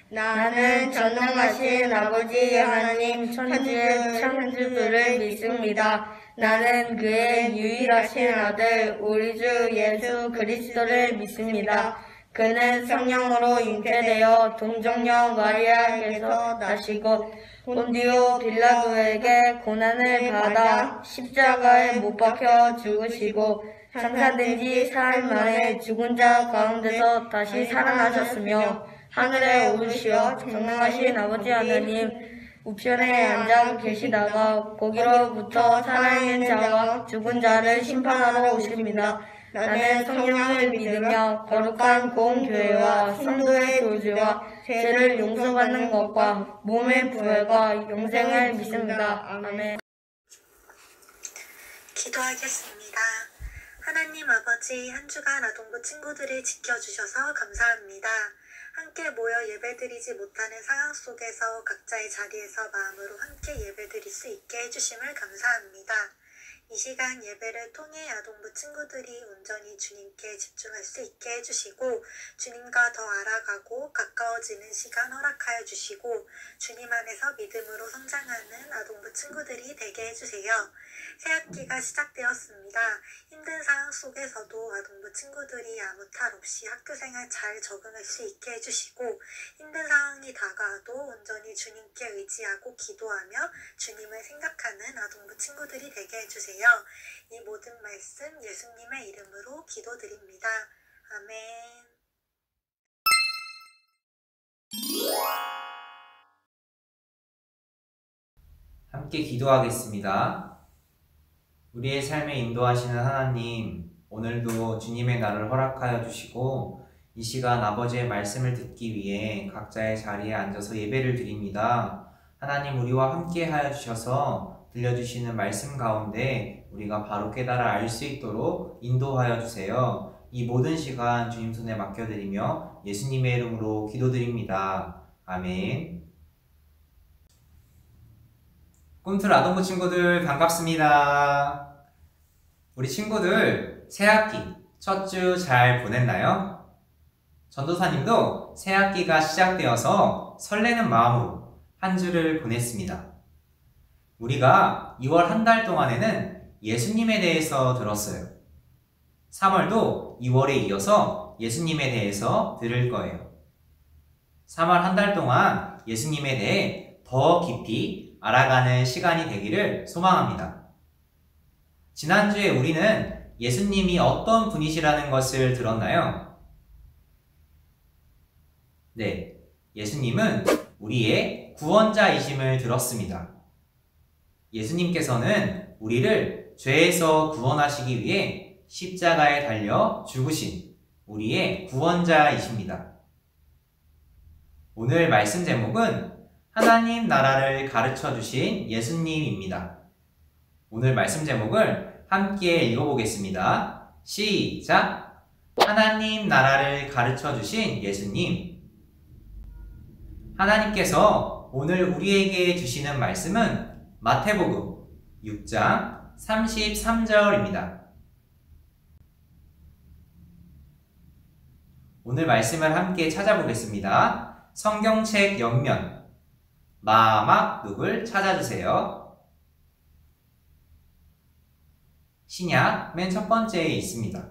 나는 전능하신 아버지 하나님 천주를 믿습니다. 나는 그의 유일하신 아들 우리 주 예수 그리스도를 믿습니다. 그는 성령으로 잉태되어 동정녀 마리아에게서 나시고 본디오 빌라도에게 고난을 받아 십자가에 못 박혀 죽으시고 장사된 지 사흘 만에 죽은 자 가운데서 다시 살아나셨으며 하늘에 오르시어 전능하신 아버지 하나님 우편에 앉아 계시다가 거기로부터 살아있는 자와 죽은 자를 심판하러 오십니다. 나는 성령을 믿으며 거룩한 공교회와 성도의 교제와 죄를 용서받는 것과 몸의 부활과 영생을 믿습니다. 아멘. 기도하겠습니다. 하나님 아버지, 한 주간 아동부 친구들을 지켜주셔서 감사합니다. 함께 모여 예배드리지 못하는 상황 속에서 각자의 자리에서 마음으로 함께 예배드릴 수 있게 해주심을 감사합니다. 이 시간 예배를 통해 아동부 친구들이 온전히 주님께 집중할 수 있게 해주시고 주님과 더 알아가고 가까워지는 시간 허락하여 주시고 주님 안에서 믿음으로 성장하는 아동부 친구들이 되게 해주세요. 새학기가 시작되었습니다. 힘든 상황 속에서도 아동부 친구들이 아무 탈 없이 학교생활 잘 적응할 수 있게 해주시고 힘든 상황이 다가와도 온전히 주님께 의지하고 기도하며 주님을 생각하는 아동부 친구들이 되게 해주세요. 이 모든 말씀 예수님의 이름으로 기도드립니다. 아멘. 함께 기도하겠습니다. 우리의 삶에 인도하시는 하나님, 오늘도 주님의 날을 허락하여 주시고 이 시간 아버지의 말씀을 듣기 위해 각자의 자리에 앉아서 예배를 드립니다. 하나님, 우리와 함께 하여 주셔서 들려주시는 말씀 가운데 우리가 바로 깨달아 알 수 있도록 인도하여 주세요. 이 모든 시간 주님 손에 맡겨드리며 예수님의 이름으로 기도드립니다. 아멘. 꿈틀 아동부 친구들 반갑습니다. 우리 친구들 새학기 첫 주 잘 보냈나요? 전도사님도 새학기가 시작되어서 설레는 마음으로 한 주를 보냈습니다. 우리가 2월 한 달 동안에는 예수님에 대해서 들었어요. 3월도 2월에 이어서 예수님에 대해서 들을 거예요. 3월 한 달 동안 예수님에 대해 더 깊이 알아가는 시간이 되기를 소망합니다. 지난주에 우리는 예수님이 어떤 분이시라는 것을 들었나요? 네, 예수님은 우리의 구원자이심을 들었습니다. 예수님께서는 우리를 죄에서 구원하시기 위해 십자가에 달려 죽으신 우리의 구원자이십니다. 오늘 말씀 제목은 하나님 나라를 가르쳐 주신 예수님입니다. 오늘 말씀 제목을 함께 읽어보겠습니다. 시작! 하나님 나라를 가르쳐 주신 예수님. 하나님께서 오늘 우리에게 주시는 말씀은 마태복음 6장 33절입니다. 오늘 말씀을 함께 찾아보겠습니다. 성경책 옆면 마막룩을 찾아주세요. 신약 맨 첫 번째에 있습니다.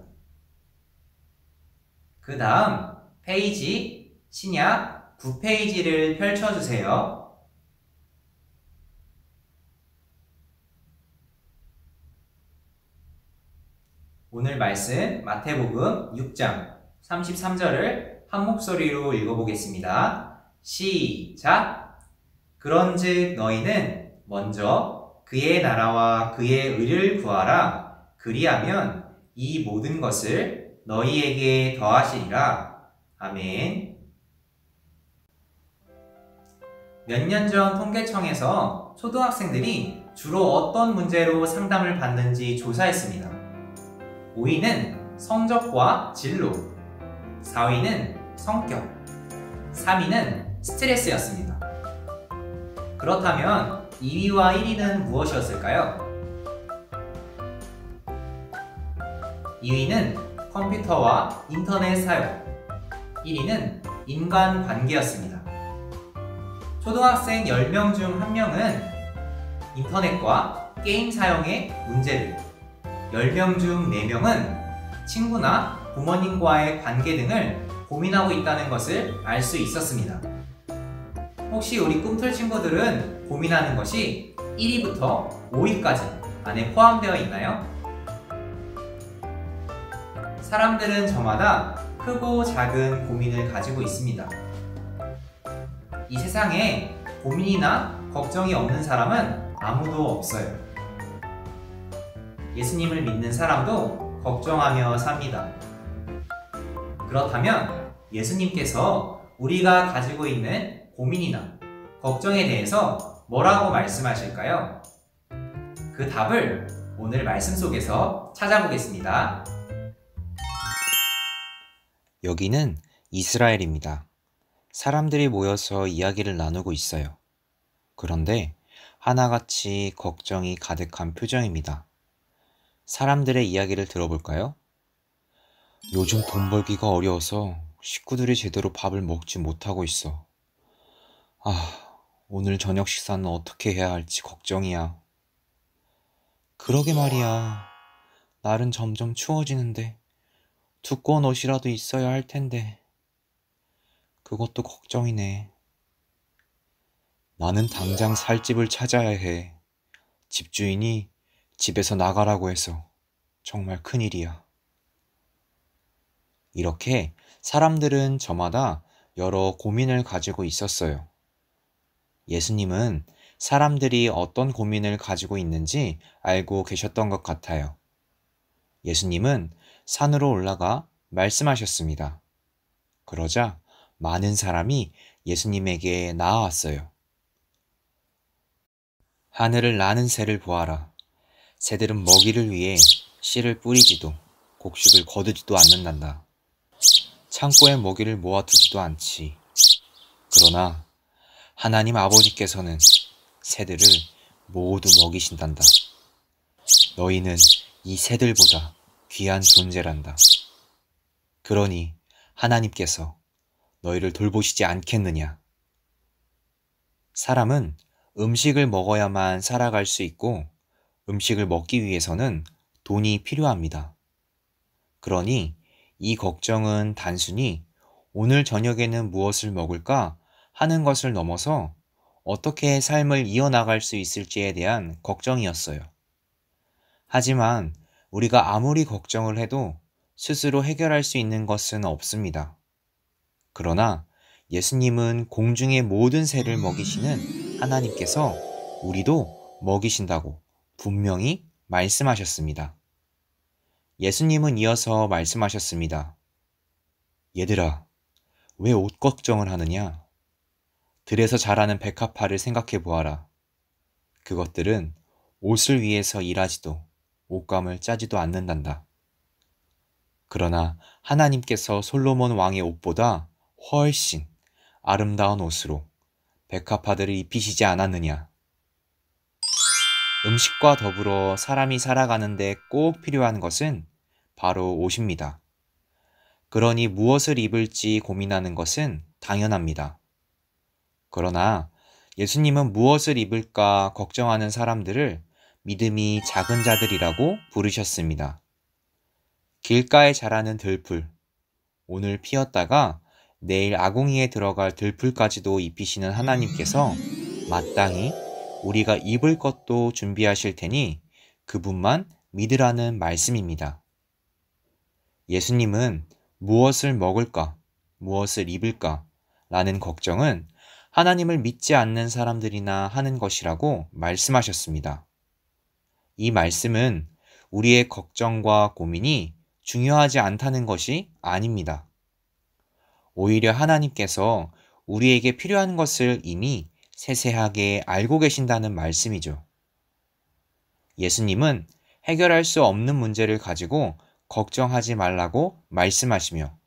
그 다음 페이지 신약 9페이지를 펼쳐주세요. 오늘 말씀 마태복음 6장 33절을 한 목소리로 읽어보겠습니다. 시작! 그런즉 너희는 먼저 그의 나라와 그의 의를 구하라. 그리하면 이 모든 것을 너희에게 더하시리라. 아멘. 몇 년 전 통계청에서 초등학생들이 주로 어떤 문제로 상담을 받는지 조사했습니다. 5위는 성적과 진로, 4위는 성격, 3위는 스트레스였습니다. 그렇다면 2위와 1위는 무엇이었을까요? 2위는 컴퓨터와 인터넷 사용, 1위는 인간관계였습니다. 초등학생 10명 중 1명은 인터넷과 게임 사용의 문제를, 10명 중 4명은 친구나 부모님과의 관계 등을 고민하고 있다는 것을 알 수 있었습니다. 혹시 우리 꿈틀 친구들은 고민하는 것이 1위부터 5위까지 안에 포함되어 있나요? 사람들은 저마다 크고 작은 고민을 가지고 있습니다. 이 세상에 고민이나 걱정이 없는 사람은 아무도 없어요. 예수님을 믿는 사람도 걱정하며 삽니다. 그렇다면 예수님께서 우리가 가지고 있는 고민이나 걱정에 대해서 뭐라고 말씀하실까요? 그 답을 오늘 말씀 속에서 찾아보겠습니다. 여기는 이스라엘입니다. 사람들이 모여서 이야기를 나누고 있어요. 그런데 하나같이 걱정이 가득한 표정입니다. 사람들의 이야기를 들어볼까요? 요즘 돈 벌기가 어려워서 식구들이 제대로 밥을 먹지 못하고 있어. 오늘 저녁 식사는 어떻게 해야 할지 걱정이야. 그러게 말이야. 날은 점점 추워지는데 두꺼운 옷이라도 있어야 할 텐데. 그것도 걱정이네. 나는 당장 살 집을 찾아야 해. 집주인이 집에서 나가라고 해서 정말 큰일이야. 이렇게 사람들은 저마다 여러 고민을 가지고 있었어요. 예수님은 사람들이 어떤 고민을 가지고 있는지 알고 계셨던 것 같아요. 예수님은 산으로 올라가 말씀하셨습니다. 그러자 많은 사람이 예수님에게 나아왔어요. 하늘을 나는 새를 보아라. 새들은 먹이를 위해 씨를 뿌리지도 곡식을 거두지도 않는단다. 창고에 먹이를 모아두지도 않지. 그러나 하나님 아버지께서는 새들을 모두 먹이신단다. 너희는 이 새들보다 귀한 존재란다. 그러니 하나님께서 너희를 돌보시지 않겠느냐. 사람은 음식을 먹어야만 살아갈 수 있고 음식을 먹기 위해서는 돈이 필요합니다. 그러니 이 걱정은 단순히 오늘 저녁에는 무엇을 먹을까 하는 것을 넘어서 어떻게 삶을 이어나갈 수 있을지에 대한 걱정이었어요. 하지만 우리가 아무리 걱정을 해도 스스로 해결할 수 있는 것은 없습니다. 그러나 예수님은 공중의 모든 새를 먹이시는 하나님께서 우리도 먹이신다고 분명히 말씀하셨습니다. 예수님은 이어서 말씀하셨습니다. 얘들아, 왜 옷 걱정을 하느냐? 들에서 자라는 백합화를 생각해 보아라. 그것들은 옷을 위해서 일하지도 옷감을 짜지도 않는단다. 그러나 하나님께서 솔로몬 왕의 옷보다 훨씬 아름다운 옷으로 백합화들을 입히시지 않았느냐? 음식과 더불어 사람이 살아가는데 꼭 필요한 것은 바로 옷입니다. 그러니 무엇을 입을지 고민하는 것은 당연합니다. 그러나 예수님은 무엇을 입을까 걱정하는 사람들을 믿음이 작은 자들이라고 부르셨습니다. 길가에 자라는 들풀, 오늘 피었다가 내일 아궁이에 들어갈 들풀까지도 입히시는 하나님께서 마땅히 우리가 입을 것도 준비하실 테니 그분만 믿으라는 말씀입니다. 예수님은 무엇을 먹을까, 무엇을 입을까 라는 걱정은 하나님을 믿지 않는 사람들이나 하는 것이라고 말씀하셨습니다. 이 말씀은 우리의 걱정과 고민이 중요하지 않다는 것이 아닙니다. 오히려 하나님께서 우리에게 필요한 것을 이미 세세하게 알고 계신다는 말씀이죠. 예수님은 해결할 수 없는 문제를 가지고 걱정하지 말라고 말씀하시며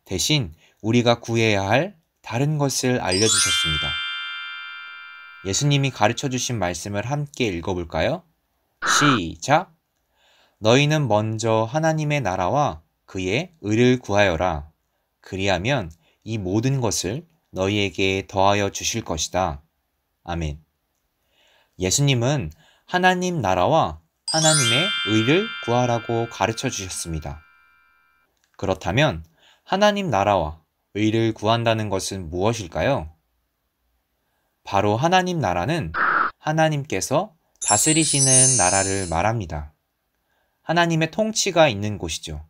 대신 우리가 구해야 할 다른 것을 알려주셨습니다. 예수님이 가르쳐 주신 말씀을 함께 읽어볼까요? 시작! 너희는 먼저 하나님의 나라와 그의 의를 구하여라. 그리하면 이 모든 것을 너희에게 더하여 주실 것이다. 아멘. 예수님은 하나님 나라와 하나님의 의를 구하라고 가르쳐 주셨습니다. 그렇다면 하나님 나라와 의를 구한다는 것은 무엇일까요? 바로 하나님 나라는 하나님께서 다스리시는 나라를 말합니다. 하나님의 통치가 있는 곳이죠.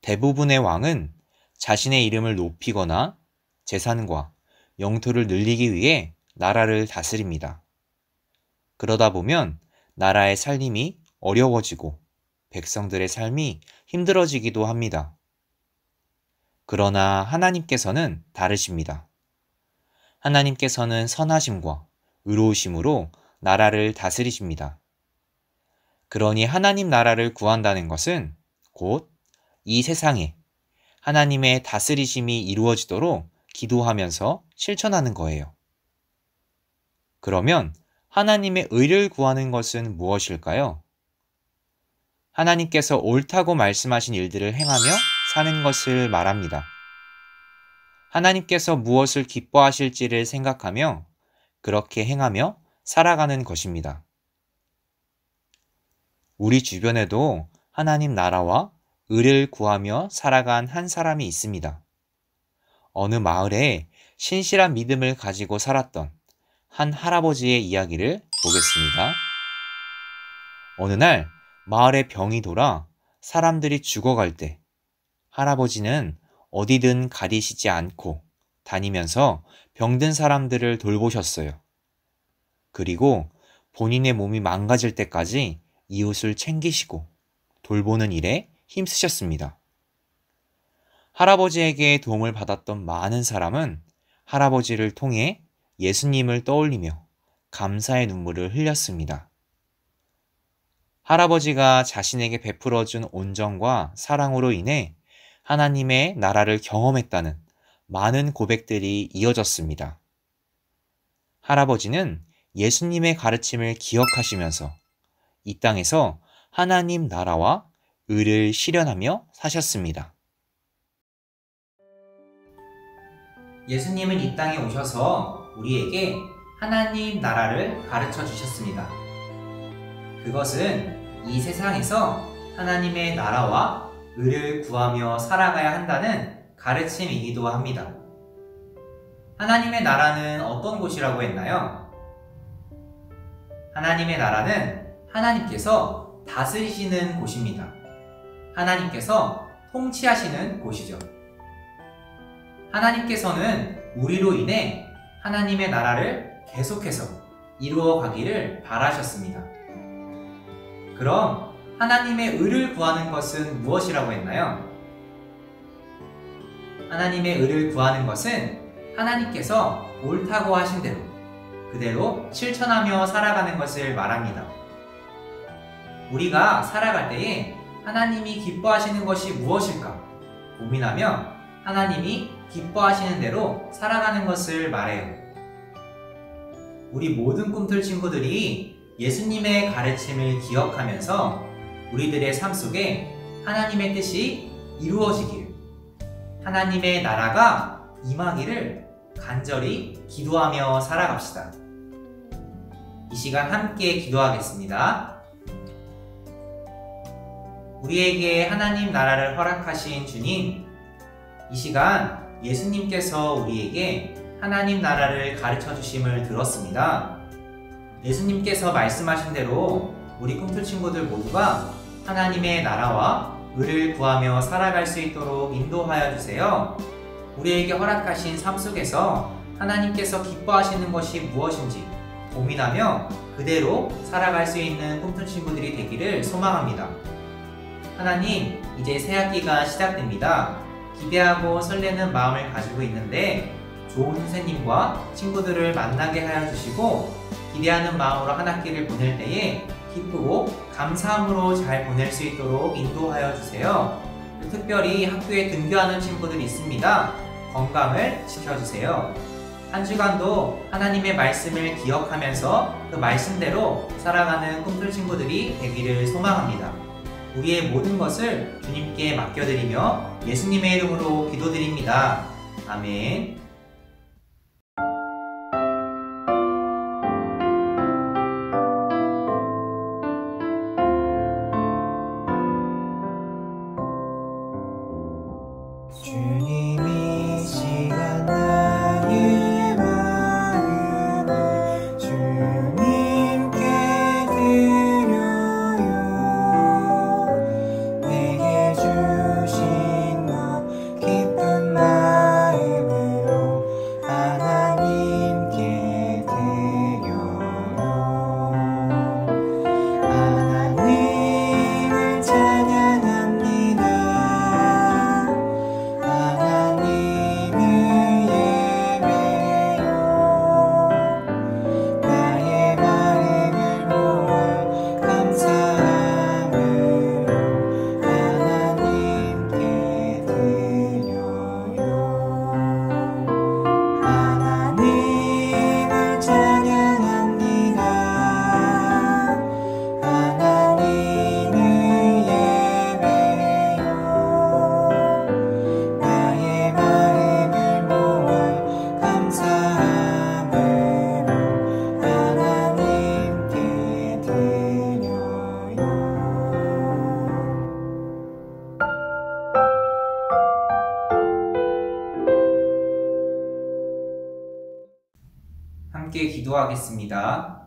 대부분의 왕은 자신의 이름을 높이거나 재산과 영토를 늘리기 위해 나라를 다스립니다. 그러다 보면 나라의 살림이 어려워지고 백성들의 삶이 힘들어지기도 합니다. 그러나 하나님께서는 다르십니다. 하나님께서는 선하심과 의로우심으로 나라를 다스리십니다. 그러니 하나님 나라를 구한다는 것은 곧 이 세상에 하나님의 다스리심이 이루어지도록 기도하면서 실천하는 거예요. 그러면 하나님의 의를 구하는 것은 무엇일까요? 하나님께서 옳다고 말씀하신 일들을 행하며 사는 것을 말합니다. 하나님께서 무엇을 기뻐하실지를 생각하며 그렇게 행하며 살아가는 것입니다. 우리 주변에도 하나님 나라와 의를 구하며 살아간 한 사람이 있습니다. 어느 마을에 신실한 믿음을 가지고 살았던 한 할아버지의 이야기를 보겠습니다. 어느 날 마을에 병이 돌아 사람들이 죽어갈 때 할아버지는 어디든 가리시지 않고 다니면서 병든 사람들을 돌보셨어요. 그리고 본인의 몸이 망가질 때까지 이웃을 챙기시고 돌보는 일에 힘쓰셨습니다. 할아버지에게 도움을 받았던 많은 사람은 할아버지를 통해 예수님을 떠올리며 감사의 눈물을 흘렸습니다. 할아버지가 자신에게 베풀어준 온정과 사랑으로 인해 하나님의 나라를 경험했다는 많은 고백들이 이어졌습니다. 할아버지는 예수님의 가르침을 기억하시면서 이 땅에서 하나님 나라와 의를 실현하며 사셨습니다. 예수님은 이 땅에 오셔서 우리에게 하나님 나라를 가르쳐 주셨습니다. 그것은 이 세상에서 하나님의 나라와 의를 구하며 살아가야 한다는 가르침이기도 합니다. 하나님의 나라는 어떤 곳이라고 했나요? 하나님의 나라는 하나님께서 다스리시는 곳입니다. 하나님께서 통치하시는 곳이죠. 하나님께서는 우리로 인해 하나님의 나라를 계속해서 이루어 가기를 바라셨습니다. 그럼 하나님의 의를 구하는 것은 무엇이라고 했나요? 하나님의 의를 구하는 것은 하나님께서 옳다고 하신 대로 그대로 실천하며 살아가는 것을 말합니다. 우리가 살아갈 때에 하나님이 기뻐하시는 것이 무엇일까 고민하며 하나님이 기뻐하시는 대로 살아가는 것을 말해요. 우리 모든 꿈틀 친구들이 예수님의 가르침을 기억하면서 우리들의 삶 속에 하나님의 뜻이 이루어지길, 하나님의 나라가 임하기를 간절히 기도하며 살아갑시다. 이 시간 함께 기도하겠습니다. 우리에게 하나님 나라를 허락하신 주님, 이 시간 예수님께서 우리에게 하나님 나라를 가르쳐 주심을 들었습니다. 예수님께서 말씀하신 대로 우리 꿈틀 친구들 모두가 하나님의 나라와 의를 구하며 살아갈 수 있도록 인도하여 주세요. 우리에게 허락하신 삶 속에서 하나님께서 기뻐하시는 것이 무엇인지 고민하며 그대로 살아갈 수 있는 꿈틀 친구들이 되기를 소망합니다. 하나님, 이제 새학기가 시작됩니다. 기대하고 설레는 마음을 가지고 있는데 좋은 선생님과 친구들을 만나게 하여 주시고 기대하는 마음으로 한 학기를 보낼 때에 기쁘고 감사함으로 잘 보낼 수 있도록 인도하여 주세요. 특별히 학교에 등교하는 친구들이 있습니다. 건강을 지켜주세요. 한 주간도 하나님의 말씀을 기억하면서 그 말씀대로 살아가는 꿈틀 친구들이 되기를 소망합니다. 우리의 모든 것을 주님께 맡겨드리며 예수님의 이름으로 기도드립니다. 아멘. 주님이 시간 나의 마음을 주님께 드려요. 내게 주신 것 기쁜 마음으로 하나님께 드려요. 하나님을 찬양합니다. 함께 기도하겠습니다.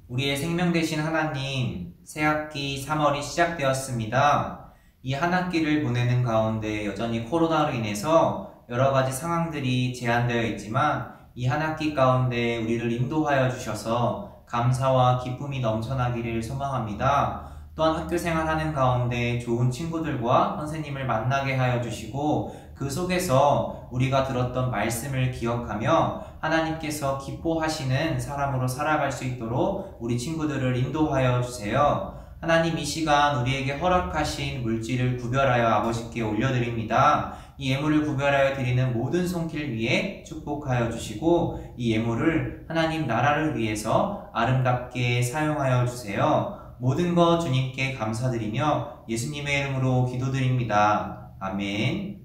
우리의 생명 되신 하나님, 새학기 3월이 시작되었습니다. 이 한 학기를 보내는 가운데 여전히 코로나로 인해서 여러 가지 상황들이 제한되어 있지만 이 한 학기 가운데 우리를 인도하여 주셔서 감사와 기쁨이 넘쳐나기를 소망합니다. 또한 학교 생활하는 가운데 좋은 친구들과 선생님을 만나게 하여 주시고 그 속에서 우리가 들었던 말씀을 기억하며 하나님께서 기뻐하시는 사람으로 살아갈 수 있도록 우리 친구들을 인도하여 주세요. 하나님, 이 시간 우리에게 허락하신 물질을 구별하여 아버지께 올려드립니다. 이 예물을 구별하여 드리는 모든 손길 위에 축복하여 주시고 이 예물을 하나님 나라를 위해서 아름답게 사용하여 주세요. 모든 것 주님께 감사드리며 예수님의 이름으로 기도드립니다. 아멘.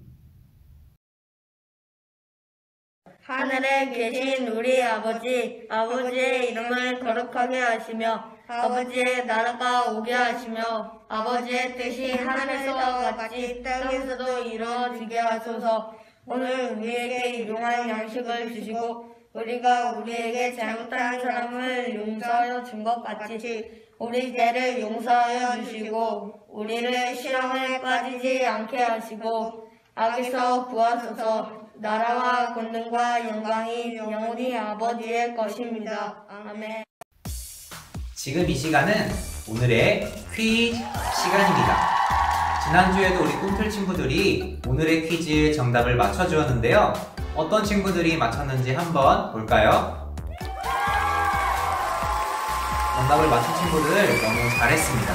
하늘에 계신 우리 아버지, 아버지의 이름을 거룩하게 하시며 아버지의 나라가 오게 하시며 아버지의 뜻이 하늘에서와 같이 땅에서도 이루어지게 하소서. 오늘 우리에게 일용할 양식을 주시고 우리가 우리에게 잘못한 사람을 용서하여 준 것 같이 우리 죄를 용서하여 주시고 우리를 시험에 빠지지 않게 하시고 악에서 구하소서. 나라와 권능과 영광이 영원히 아버지의 것입니다. 아멘. 지금 이 시간은 오늘의 퀴즈 시간입니다. 지난주에도 우리 꿈틀 친구들이 오늘의 퀴즈 정답을 맞춰주었는데요. 어떤 친구들이 맞췄는지 한번 볼까요? 정답을 맞춘 친구들 너무 잘했습니다.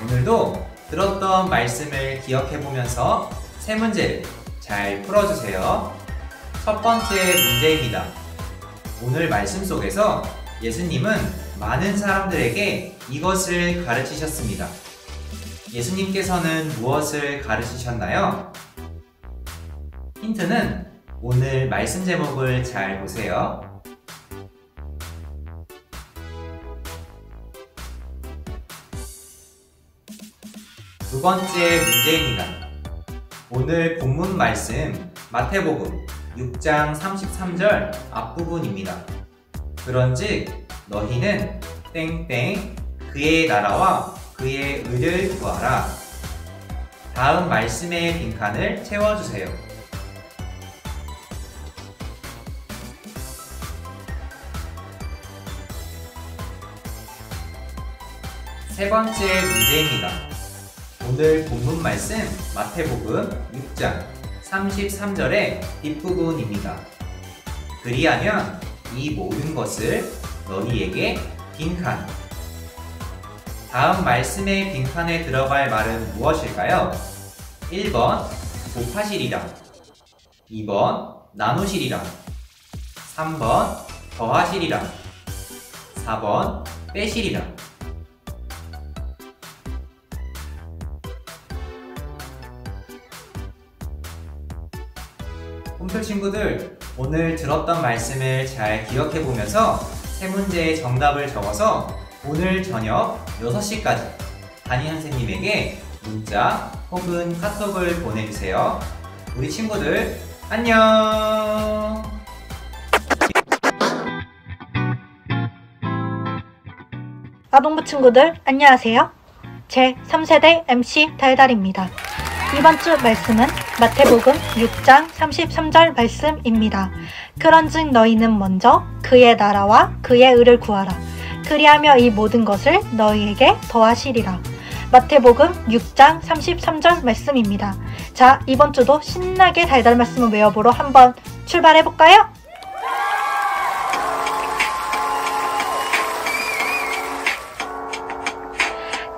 오늘도 들었던 말씀을 기억해보면서 세 문제를 잘 풀어주세요. 첫 번째 문제입니다. 오늘 말씀 속에서 예수님은 많은 사람들에게 이것을 가르치셨습니다. 예수님께서는 무엇을 가르치셨나요? 힌트는 오늘 말씀 제목을 잘 보세요. 두 번째 문제입니다. 오늘 본문 말씀 마태복음 6장 33절 앞부분입니다. 그런즉 너희는 땡땡 그의 나라와 그의 의를 구하라. 다음 말씀의 빈칸을 채워주세요. 세 번째 문제입니다. 오늘 본문 말씀 마태복음 6장 33절의 뒷부분입니다. 그리하면 이 모든 것을 너희에게 빈칸. 다음 말씀의 빈칸에 들어갈 말은 무엇일까요? 1번 곱하시리라, 2번 나누시리라, 3번 더하시리라, 4번 빼시리라. 꿈틀 친구들, 오늘 들었던 말씀을 잘 기억해보면서 세 문제의 정답을 적어서 오늘 저녁 6시까지 담임 선생님에게 문자 혹은 카톡을 보내주세요. 우리 친구들 안녕! 아동부 친구들 안녕하세요. 제 3세대 MC 달달입니다. 이번 주 말씀은 마태복음 6장 33절 말씀입니다. 그런즉 너희는 먼저 그의 나라와 그의 의를 구하라. 그리하며 이 모든 것을 너희에게 더하시리라. 마태복음 6장 33절 말씀입니다. 자, 이번 주도 신나게 달달 말씀을 외워보러 한번 출발해볼까요?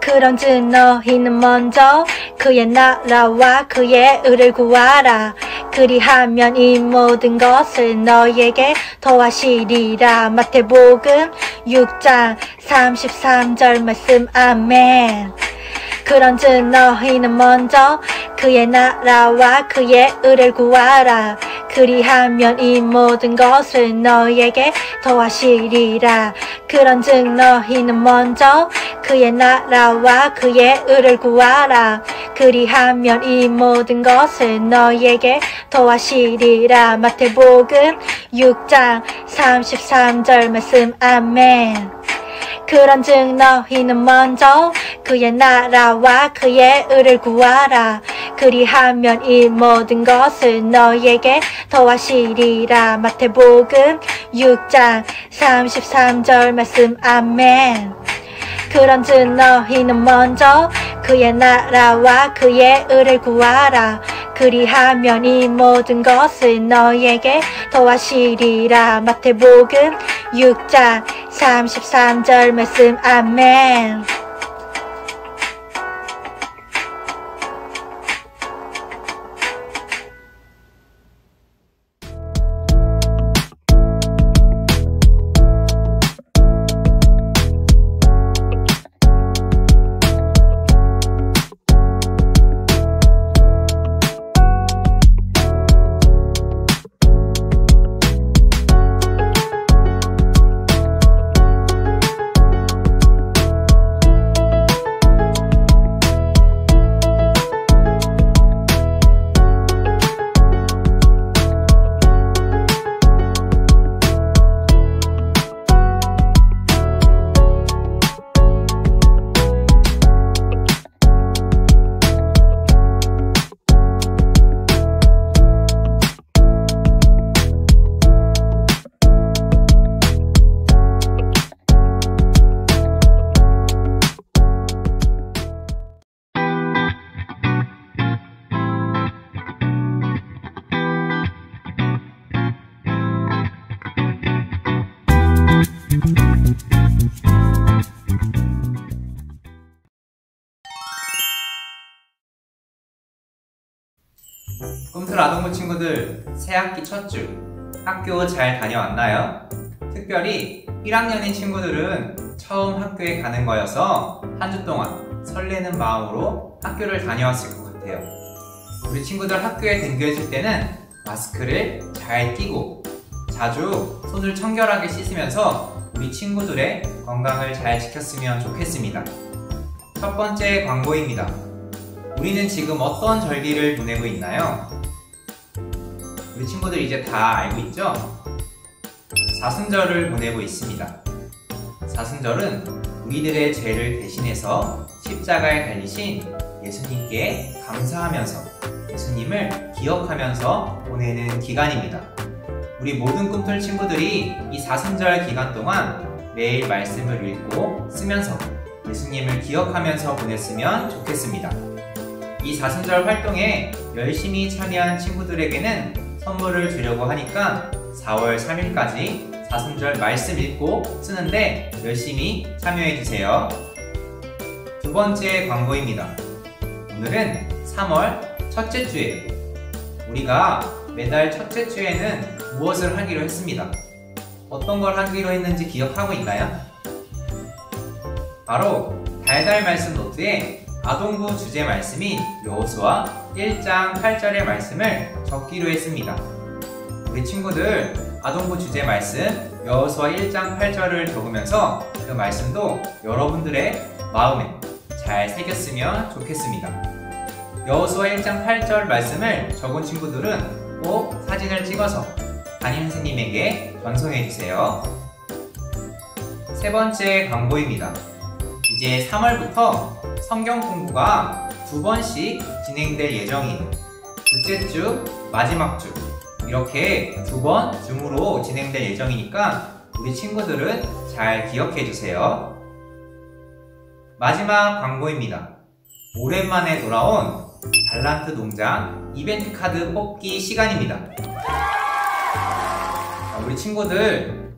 그런즉 너희는 먼저 그의 나라와 그의 의를 구하라. 그리하면 이 모든 것을 너희에게 더하시리라. 마태복음 6장 33절 말씀. 아멘. 그런즉 너희는 먼저 그의 나라와 그의 의를 구하라. 그리하면 이 모든 것을 너희에게 더하시리라. 그런즉 너희는 먼저 그의 나라와 그의 의를 구하라. 그리하면 이 모든 것을 너희에게 더하시리라. 마태복음 6장 33절 말씀. 아멘. 그런즉 너희는 먼저 그의 나라와 그의 의를 구하라. 그리하면 이 모든 것을 너희에게 더하시리라. 마태복음 6장 33절 말씀. 아멘. 그런즉 너희는 먼저 그의 나라와 그의 의를 구하라. 그리하면 이 모든 것을 너희에게 더하시리라. 마태복음 6장 33절 말씀. 아멘. 꿈틀 아동부 친구들, 새학기 첫 주 학교 잘 다녀왔나요? 특별히 1학년인 친구들은 처음 학교에 가는 거여서 한 주 동안 설레는 마음으로 학교를 다녀왔을 것 같아요. 우리 친구들 학교에 등교했을 때는 마스크를 잘 끼고 자주 손을 청결하게 씻으면서 우리 친구들의 건강을 잘 지켰으면 좋겠습니다. 첫 번째 광고입니다. 우리는 지금 어떤 절기를 보내고 있나요? 우리 친구들 이제 다 알고 있죠? 사순절을 보내고 있습니다. 사순절은 우리들의 죄를 대신해서 십자가에 달리신 예수님께 감사하면서 예수님을 기억하면서 보내는 기간입니다. 우리 모든 꿈틀 친구들이 이 사순절 기간 동안 매일 말씀을 읽고 쓰면서 예수님을 기억하면서 보냈으면 좋겠습니다. 이 사순절 활동에 열심히 참여한 친구들에게는 선물을 주려고 하니까 4월 3일까지 사순절 말씀 읽고 쓰는데 열심히 참여해주세요. 두 번째 광고입니다. 오늘은 3월 첫째 주예요. 우리가 매달 첫째 주에는 무엇을 하기로 했습니다. 어떤 걸 하기로 했는지 기억하고 있나요? 바로 달달 말씀 노트에 아동부 주제 말씀인 여호수아 1장 8절의 말씀을 적기로 했습니다. 우리 친구들 아동부 주제 말씀 여호수아 1장 8절을 적으면서 그 말씀도 여러분들의 마음에 잘 새겼으면 좋겠습니다. 여호수아 1장 8절 말씀을 적은 친구들은 꼭 사진을 찍어서 담임선생님에게 전송해주세요. 세 번째 광고입니다. 이제 3월부터 성경 공부가 2번씩 진행될 예정이에요. 둘째 주, 마지막 주 이렇게 2번 줌으로 진행될 예정이니까 우리 친구들은 잘 기억해주세요. 마지막 광고입니다. 오랜만에 돌아온 달란트 농장 이벤트 카드 뽑기 시간입니다. 우리 친구들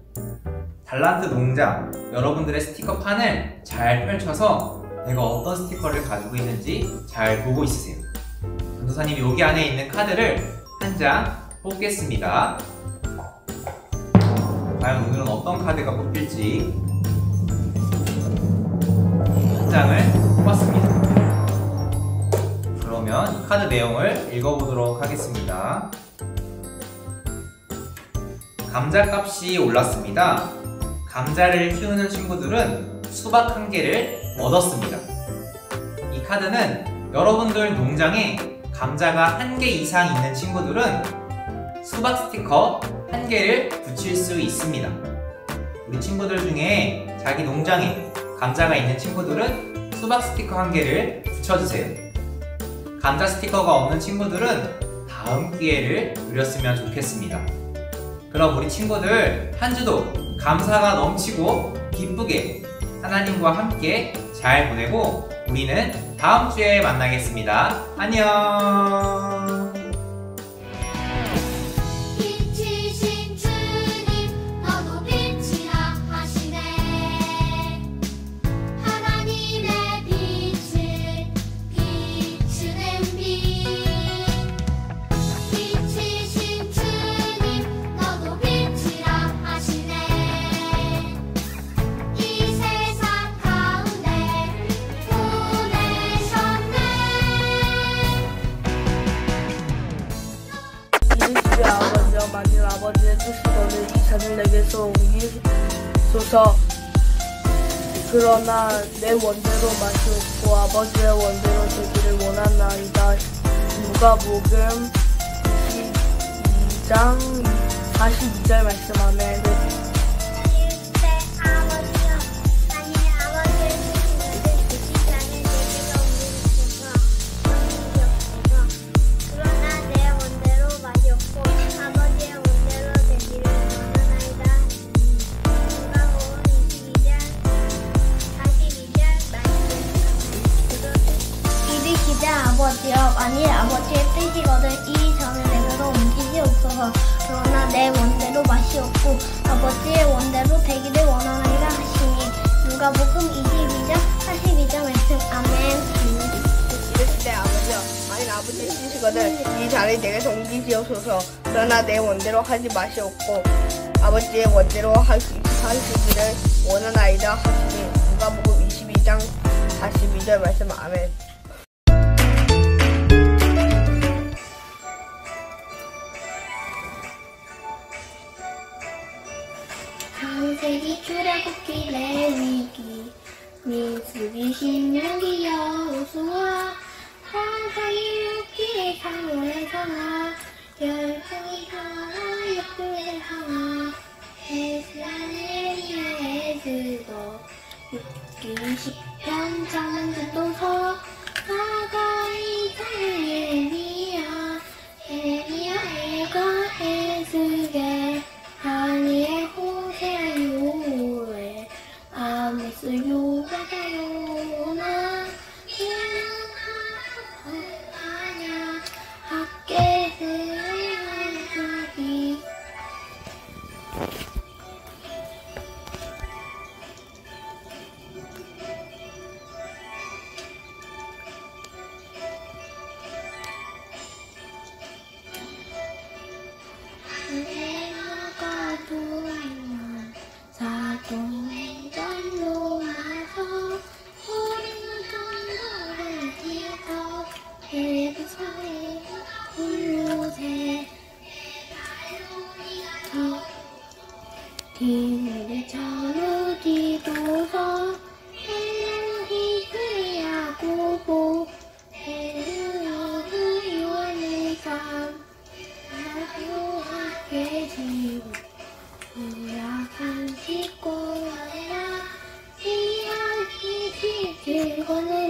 달란트 농장 여러분들의 스티커판을 잘 펼쳐서 내가 어떤 스티커를 가지고 있는지 잘 보고 있으세요. 전도사님이 여기 안에 있는 카드를 한 장 뽑겠습니다. 과연 오늘은 어떤 카드가 뽑힐지 한 장을 뽑았습니다. 그러면 이 카드 내용을 읽어보도록 하겠습니다. 감자값이 올랐습니다. 감자를 키우는 친구들은 수박 1개를 얻었습니다. 이 카드는 여러분들 농장에 감자가 1개 이상 있는 친구들은 수박 스티커 1개를 붙일 수 있습니다. 우리 친구들 중에 자기 농장에 감자가 있는 친구들은 수박 스티커 1개를 붙여주세요. 감자 스티커가 없는 친구들은 다음 기회를 누렸으면 좋겠습니다. 그럼 우리 친구들 한 주도 감사가 넘치고 기쁘게 하나님과 함께 잘 보내고 우리는 다음 주에 만나겠습니다. 안녕. 빛이신 주님 너도 빛이라 하시네. 하나님의 빛을 비추는 빛. 빛이신 주님 너도 빛이라 하시네. 이 세상 가운데 보내셨네. 이르시되 아버지여 만일 아버지의 뜻이거든 이 잔을 내게서 옮기소서. 그러나 내 원대로 마시옵고 아버지의 원대로 되기를 원하나이다. 누가복음 22장 42절 말씀. 아멘. 아버지여 만일 아버지의 뜻이거든 이 잔을 내게로 옮기시옵소서. 그러나 내 원대로 마시옵고 아버지의 원대로 되기를 원하나이다 하시니. 누가복음 22장 42절 말씀. 아멘. 이르시되 아버지여 만일 아버지 쓰시거든 이 자리 내게서 옮기시옵소서. 그러나 내 원대로 하지 마시옵고 아버지의 원대로 하시기를 원하나이다 하시니 누가복음 22장 42절 말씀. 아멘. 창세기 출애굽기 레위기 민수기 신명기 여호수아 사사기 룻기 사무엘 상하 열정이 하나 역도의 하나 에스라엘의 에스더 룻기 시편 장문도서 사가이 장예리야 에리야 에가 에스겔 하니의 호세 요에 아모스 요바다 요나 이는 하냐 학계의 하기 내가 도만 사동전로 나서 소리는 전도를 뒤에서 해부사에 굴로새 뒤물에 전우 뒤도서 헬로히 그야고보 헬로히 요한의삼 계시고 우락한 짓고야 이야기 지질거는